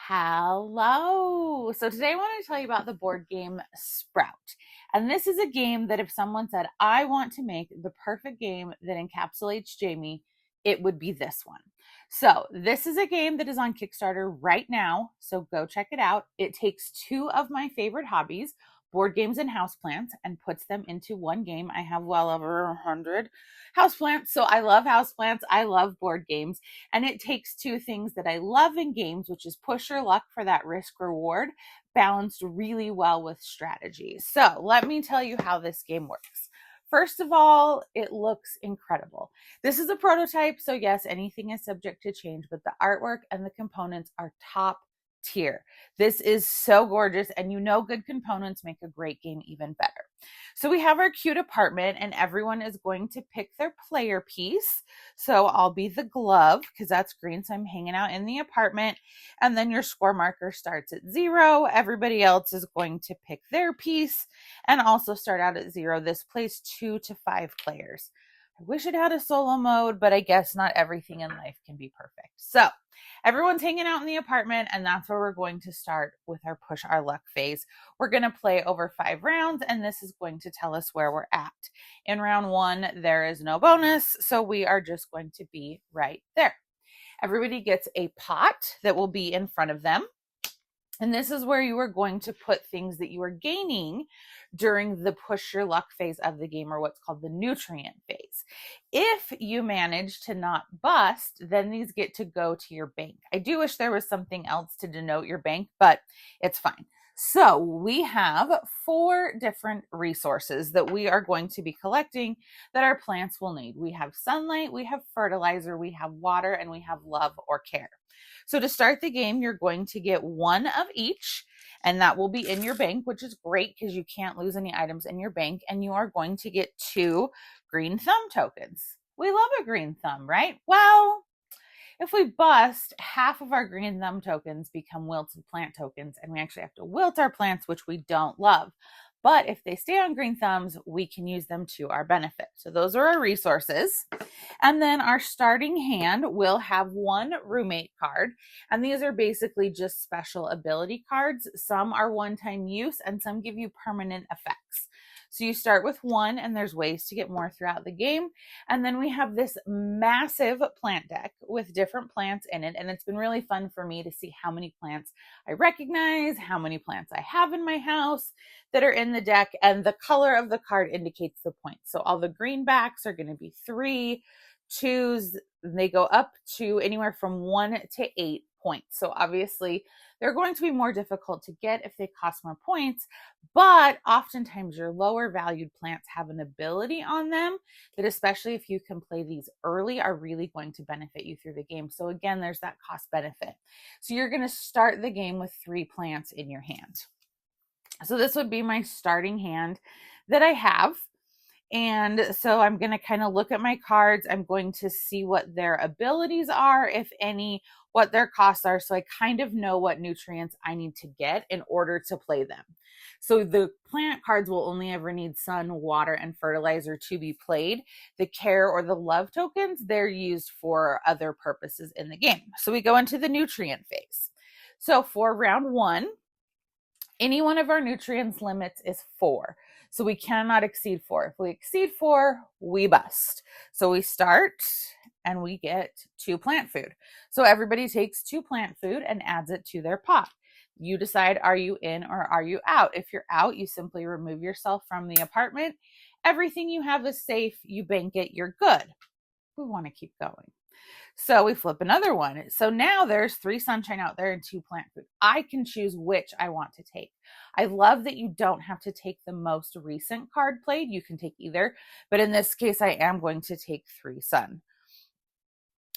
Hello. So today I want to tell you about the board game Sprout. And this is a game that if someone said, I want to make the perfect game that encapsulates Jamie, it would be this one. So this is a game that is on Kickstarter right now. So go check it out. It takes two of my favorite hobbies, board games and houseplants, and puts them into one game. I have well over 100 houseplants. So I love houseplants. I love board games. And it takes two things that I love in games, which is push your luck for that risk reward, balanced really well with strategy. So let me tell you how this game works. First of all, it looks incredible. This is a prototype, so yes, anything is subject to change, but the artwork and the components are top tier. This is so gorgeous, and you know good components make a great game even better. So we have our cute apartment, and everyone is going to pick their player piece. So I'll be the glove because that's green, so I'm hanging out in the apartment. And then your score marker starts at 0. Everybody else is going to pick their piece and also start out at 0. This plays 2 to 5 players. I wish it had a solo mode, but I guess not everything in life can be perfect. So everyone's hanging out in the apartment, and that's where we're going to start with our push our luck phase. We're going to play over 5 rounds, and this is going to tell us where we're at. In round 1, there is no bonus, so we are just going to be right there. Everybody gets a pot that will be in front of them. And this is where you are going to put things that you are gaining during the push your luck phase of the game, or what's called the nutrient phase. If you manage to not bust, then these get to go to your bank. I do wish there was something else to denote your bank, but it's fine. So we have 4 different resources that we are going to be collecting that our plants will need. We have sunlight, we have fertilizer, we have water, and we have love or care. So to start the game, you're going to get 1 of each, and that will be in your bank, which is great because you can't lose any items in your bank. And you are going to get 2 green thumb tokens. We love a green thumb, right? Well, if we bust, half of our green thumb tokens become wilted plant tokens, and we actually have to wilt our plants, which we don't love. But if they stay on green thumbs, we can use them to our benefit. So those are our resources. And then our starting hand will have 1 roommate card. And these are basically just special ability cards. Some are one-time use and some give you permanent effects. So you start with 1, and there's ways to get more throughout the game. And then we have this massive plant deck with different plants in it. And it's been really fun for me to see how many plants I recognize, how many plants I have in my house that are in the deck. And the color of the card indicates the points. So all the greenbacks are going to be 3, 2s. They go up to anywhere from 1 to 8 points. So obviously they're going to be more difficult to get if they cost more points, but oftentimes your lower valued plants have an ability on them that, especially if you can play these early, are really going to benefit you through the game. So again, there's that cost benefit. So you're going to start the game with 3 plants in your hand. So this would be my starting hand that I have. And so I'm going to kind of look at my cards. I'm going to see what their abilities are, if any, what their costs are, so I kind of know what nutrients I need to get in order to play them. So the plant cards will only ever need sun, water, and fertilizer to be played. The care or the love tokens, they're used for other purposes in the game. So we go into the nutrient phase. So for round 1, any one of our nutrients limits is 4. So we cannot exceed 4. If we exceed 4, we bust. So we start and we get 2 plant food. So everybody takes 2 plant food and adds it to their pot. You decide, are you in or are you out? If you're out, you simply remove yourself from the apartment. Everything you have is safe. You bank it. You're good. We want to keep going. So we flip another one. So now there's 3 sunshine out there and 2 plant food. I can choose which I want to take. I love that you don't have to take the most recent card played. You can take either, but in this case, I am going to take 3 sun.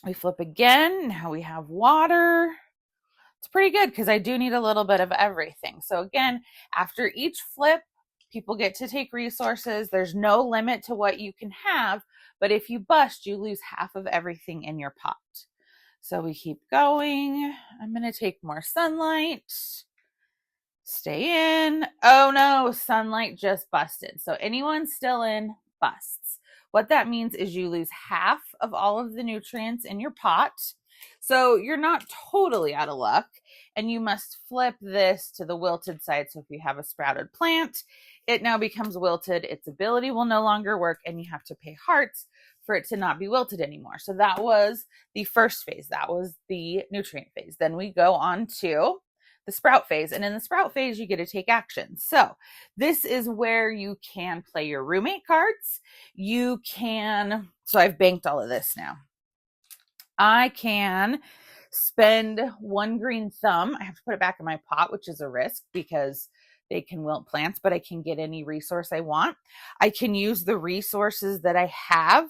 We flip again. Now we have water. It's pretty good because I do need a little bit of everything. So again, after each flip, people get to take resources. There's no limit to what you can have, but if you bust, you lose half of everything in your pot. So we keep going. I'm going to take more sunlight. Stay in. Oh no, sunlight just busted. So anyone still in busts. What that means is you lose half of all of the nutrients in your pot. So you're not totally out of luck, and you must flip this to the wilted side. So if you have a sprouted plant, it now becomes wilted. Its ability will no longer work, and you have to pay hearts for it to not be wilted anymore. So that was the first phase. That was the nutrient phase. Then we go on to the sprout phase. And in the sprout phase, you get to take action. So this is where you can play your roommate cards. You can, so I've banked all of this now. I can spend one green thumb. I have to put it back in my pot, which is a risk because they can wilt plants, but I can get any resource I want. I can use the resources that I have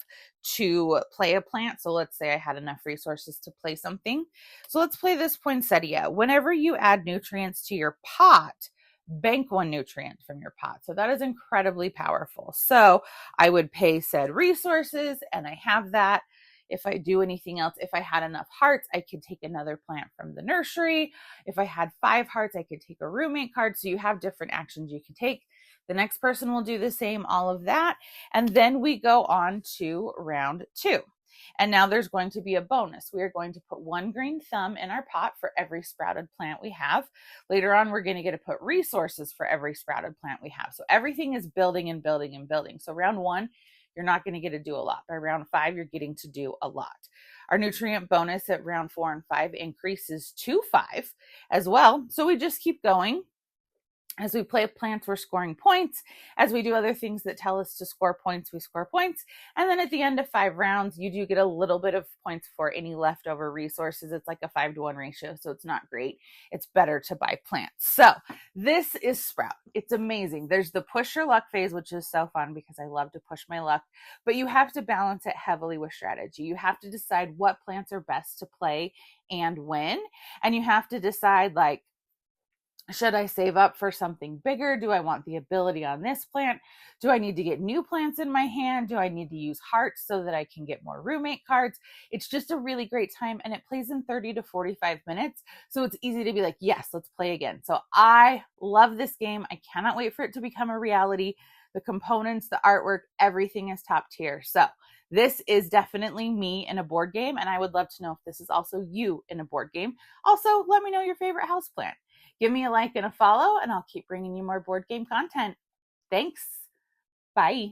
to play a plant. So let's say I had enough resources to play something. So let's play this poinsettia. Whenever you add nutrients to your pot, bank one nutrient from your pot. So that is incredibly powerful. So I would pay said resources, and I have that. If I do anything else, if I had enough hearts, I could take another plant from the nursery. If I had 5 hearts, I could take a roommate card. So you have different actions you can take. The next person will do the same, all of that. And then we go on to round 2. And now there's going to be a bonus. We are going to put one green thumb in our pot for every sprouted plant we have. Later on, we're going to get to put resources for every sprouted plant we have. So everything is building and building and building. So round 1, you're not going to get to do a lot. By round 5, you're getting to do a lot. Our nutrient bonus at round 4 and 5 increases to 5 as well. So we just keep going. As we play plants, we're scoring points. As we do other things that tell us to score points, we score points. And then at the end of 5 rounds, you do get a little bit of points for any leftover resources. It's like a 5-to-1 ratio, so it's not great. It's better to buy plants. So this is Sprout. It's amazing. There's the push your luck phase, which is so fun because I love to push my luck, but you have to balance it heavily with strategy. You have to decide what plants are best to play and when, and you have to decide, like, should I save up for something bigger? Do I want the ability on this plant? Do I need to get new plants in my hand? Do I need to use hearts so that I can get more roommate cards? It's just a really great time, and it plays in 30 to 45 minutes. So it's easy to be like, yes, let's play again. So I love this game. I cannot wait for it to become a reality. The components, the artwork, everything is top tier. So this is definitely me in a board game, and I would love to know if this is also you in a board game. Also, let me know your favorite houseplant. Give me a like and a follow, and I'll keep bringing you more board game content. Thanks. Bye.